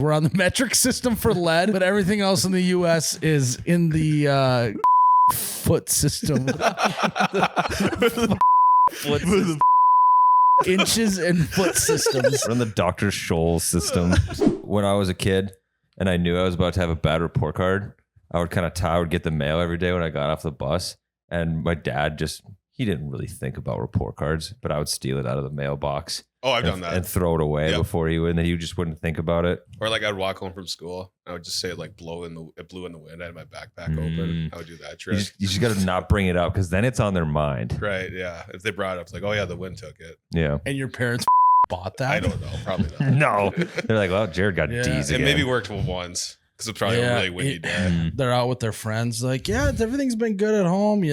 We're on the metric system for lead, but everything else in the U.S. is in the foot system. Inches and foot systems. We're on the Dr. Scholl system. When I was a kid and I knew I was about to have a bad report card, I would get the mail every day when I got off the bus. And my dad he didn't really think about report cards, but I would steal it out of the mailbox. Oh, I've done that. And throw it away before and then he just wouldn't think about it. Or like I'd walk home from school. I would just say it blew in the wind. I had my backpack open. I would do that trick. You just got to not bring it up because then it's on their mind. Right, yeah. If they brought it up, it's like, oh yeah, the wind took it. Yeah. And your parents bought that? I don't know. Probably not. No. They're like, well, Jared got D's again. It maybe worked once because it's probably a really windy day. They're out with their friends. Like, everything's been good at home,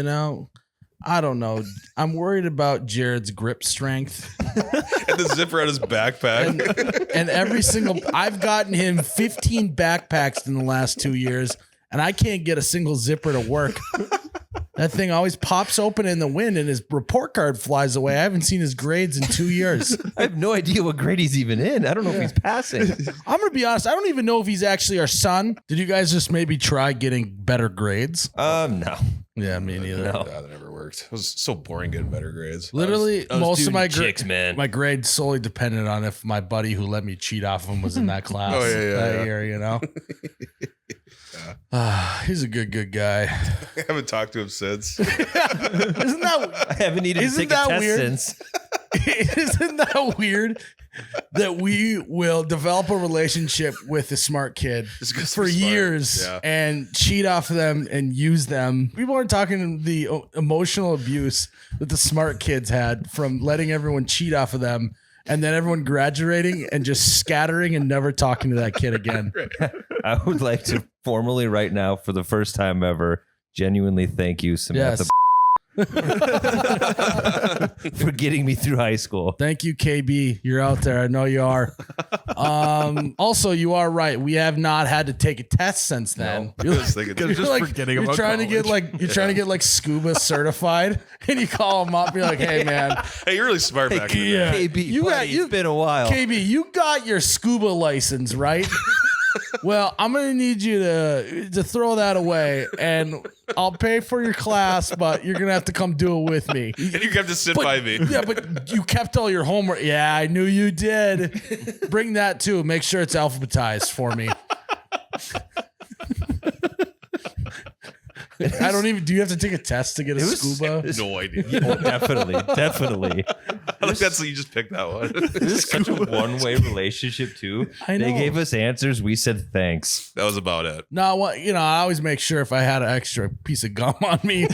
I don't know. I'm worried about Jared's grip strength. And the zipper on his backpack. And every single, I've gotten him 15 backpacks in the last 2 years, and I can't get a single zipper to work. That thing always pops open in the wind and his report card flies away. I haven't seen his grades in 2 years. I have no idea what grade he's even in. I don't know if he's passing. I'm going to be honest. I don't even know if he's actually our son. Did you guys just maybe try getting better grades? No. Yeah, me neither. No. That never worked. It was so boring getting better grades. Literally, I was most of my my grades solely depended on if my buddy who let me cheat off him was in that class that year, He's a good guy. I haven't talked to him since. Isn't that? I haven't needed to take a test weird? since. Isn't that weird that we will develop a relationship with a smart kid for years and cheat off of them and use them? People aren't talking the emotional abuse that the smart kids had from letting everyone cheat off of them and then everyone graduating and just scattering and never talking to that kid again. I would like to formally right now, for the first time ever, genuinely thank you, Samantha, for getting me through high school. Thank you, KB. You're out there. I know you are. Also, you are right. We have not had to take a test since then. No, you're trying to get like scuba certified, and you call them up. You're like, "Hey, man, hey, you're really smart back in the day. KB, it's been a while. KB, you got your scuba license, right?" Well, I'm gonna need you to throw that away, and I'll pay for your class, but you're gonna have to come do it with me. And you have to sit by me. Yeah, but you kept all your homework. Yeah, I knew you did. Bring that too. Make sure it's alphabetized for me. I don't even. Do you have to take a test to get a scuba? No idea. Oh, definitely. I think that's you just picked that one. This is such a one-way relationship too. I know. They gave us answers. We said thanks. That was about it. No, I always make sure if I had an extra piece of gum on me,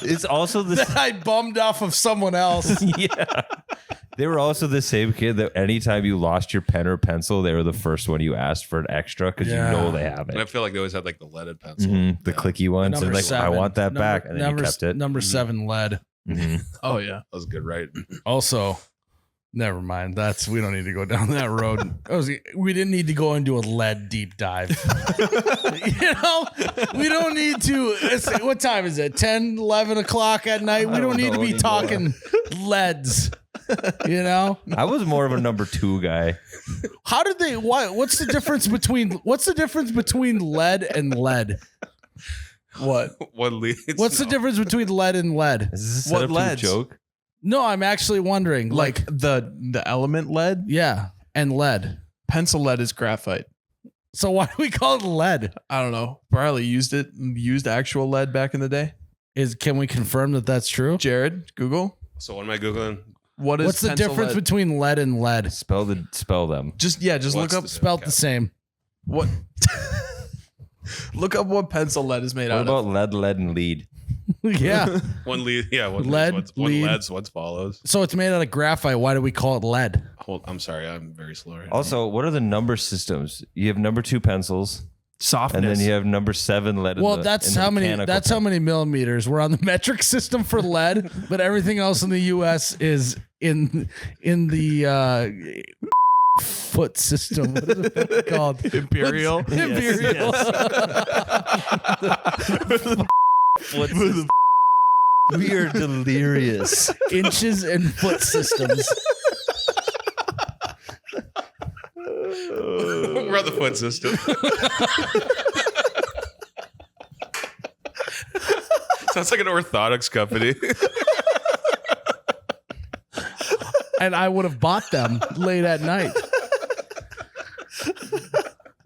it's also the I bummed off of someone else. Yeah. They were also the same kid that anytime you lost your pen or pencil, they were the first one you asked for an extra because you know they have And I it. feel like they always had like the leaded pencil. The clicky ones. Number They're like, 7. I want that back. And then you kept it. Number 7 lead. Oh yeah, That was good, right? Also, never mind. We don't need to go down that road. We didn't need to go into a lead deep dive. We don't need to. What time is it? 10, 11 o'clock at night? We don't need to be talking leads. I was more of a number 2 guy. How did they? What's the difference between lead and lead? What? One lead. What's the difference between lead and lead? Is this a What setup to a leads? joke? No, I'm actually wondering. like the element lead. Yeah, and lead. Pencil lead is graphite. So why do we call it lead? I don't know. Probably used actual lead back in the day. Can we confirm that that's true? Jared, Google. So what am I Googling? What's the pencil difference lead? between lead and lead? Spell them. Just look up Spelt the same. what. Look up what pencil lead is made What out about lead, and lead? Yeah. One lead. Yeah, one Lead, leads, one lead. leads, one follows. So it's made out of graphite. Why do we call it lead? I'm sorry. I'm very slow right Also, what are the number systems? You have number 2 pencils, of softness. and then you have number 7 lead. Well, that's how many millimeters. We're on the metric system for lead, but everything else in the U.S. is in the foot system. What is it called? Imperial. Imperial. We are delirious. Inches and foot systems. We're on the foot system. Sounds like an orthotics company. And I would have bought them late at night.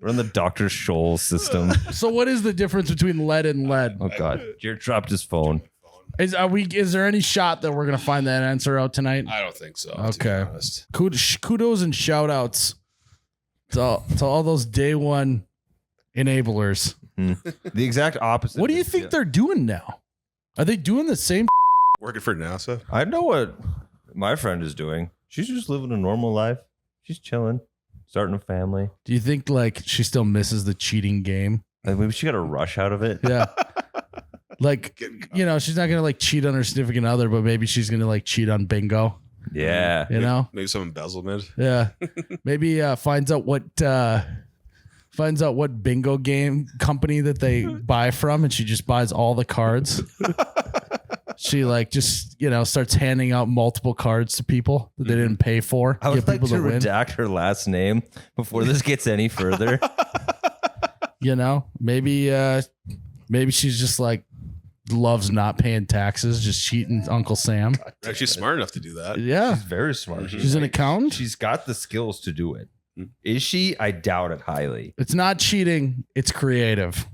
We're on the Dr. Scholl system. So what is the difference between lead and lead? Oh God, Jared dropped his phone. Is there any shot that we're gonna find that answer out tonight? I don't think so. Okay. To be honest. Kudos and shout outs to all those day one enablers. The exact opposite. What do you think they're doing now? Are they doing the same? Working for NASA. I know what my friend is doing. She's just living a normal life. She's chilling, starting a family. Do you think like she still misses the cheating game? Like maybe she got a rush out of it. Yeah. Like, she's not gonna like cheat on her significant other, but maybe she's gonna like cheat on bingo. Yeah. You know? Maybe some embezzlement. Yeah. Maybe finds out what bingo game company that they buy from, and she just buys all the cards. She like just starts handing out multiple cards to people that they didn't pay for. I would get like people to win. redact her last name before this gets any further. Maybe she's just like loves not paying taxes, just cheating Uncle Sam. She's smart enough to do that. Yeah. She's very smart. She's an accountant. She's got the skills to do it. Is she? I doubt it highly. It's not cheating. It's creative.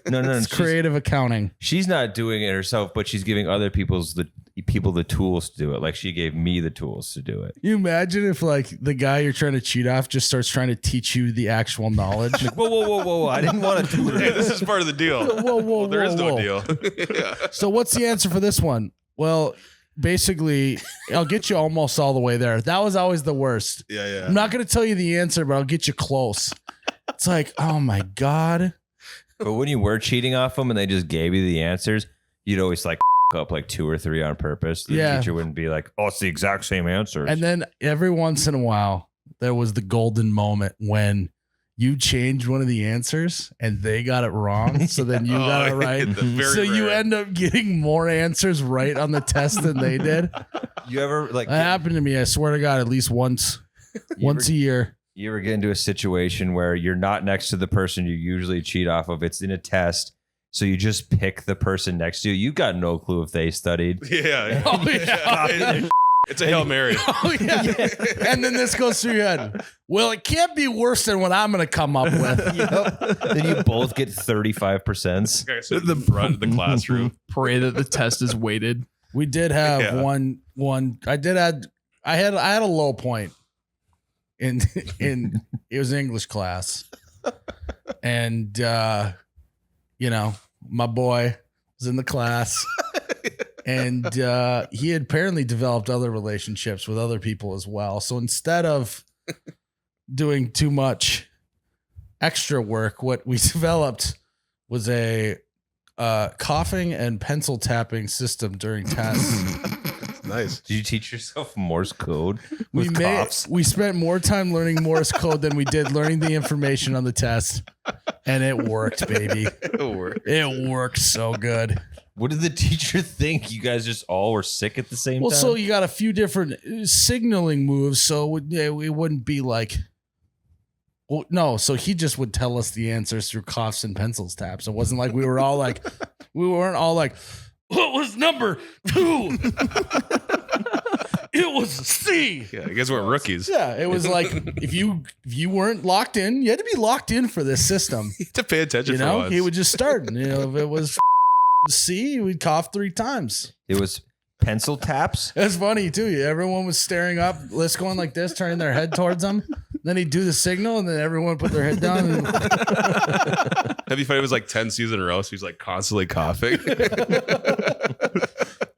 No. It's creative accounting. She's not doing it herself, but she's giving other people the tools to do it. Like she gave me the tools to do it. You imagine if like the guy you're trying to cheat off just starts trying to teach you the actual knowledge. Like, whoa. I didn't want to do Hey, it. this is part of the deal. Whoa. There is no whoa. deal. Yeah. So what's the answer for this one? Well, basically, I'll get you almost all the way there. That was always the worst. Yeah. I'm not going to tell you the answer, but I'll get you close. It's like, oh my God. But when you were cheating off them and they just gave you the answers, you'd always like up like 2 or 3 on purpose. The teacher wouldn't be like, oh, it's the exact same answer. And then every once in a while, there was the golden moment when you changed one of the answers and they got it wrong. So then you got it right. So you end up getting more answers right on the test than they did. You ever like That happened to me, I swear to God, at least once a year. You ever get into a situation where you're not next to the person you usually cheat off of? It's in a test. So you just pick the person next to you. You got no clue if they studied. Yeah. Oh, yeah. It's a Hail Mary. Oh, yeah. And then this goes through your head. Well, it can't be worse than what I'm going to come up with. Then you both get 35%. Okay, so the front of the classroom. Pray that the test is weighted. We did have one. I had a low point in it was English class, and my boy was in the class. And he had apparently developed other relationships with other people as well. So instead of doing too much extra work, what we developed was a coughing and pencil tapping system during tests. Nice. Did you teach yourself Morse code with coughs? We spent more time learning Morse code than we did learning the information on the test. And it worked, baby. It worked so good. What did the teacher think? You guys just all were sick at the same time? Well, so you got a few different signaling moves, so it wouldn't be like... Well, no, so he just would tell us the answers through coughs and pencils taps. It wasn't like we were all like... We weren't all like, what was number 2? It was C. Yeah, you guys weren't rookies. Yeah, it was like if you weren't locked in, you had to be locked in for this system. You had to pay attention for once. He would just start. If it was C, we'd cough 3 times. It was pencil taps. That's funny too. Everyone was staring up, list going like this, turning their head towards him. Then he'd do the signal, and then everyone put their head down. And... That'd be funny. It was like 10 C's in a row, so he's like constantly coughing.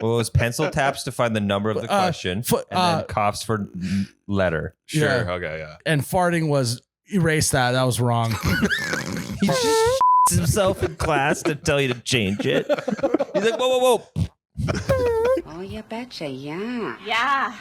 Well, it was pencil taps to find the number of the question, and then coughs for letter. Sure. Yeah. Okay. Yeah. And farting was erase that. That was wrong. He just himself in class to tell you to change it. He's like, whoa. Oh, you betcha, yeah. Yeah.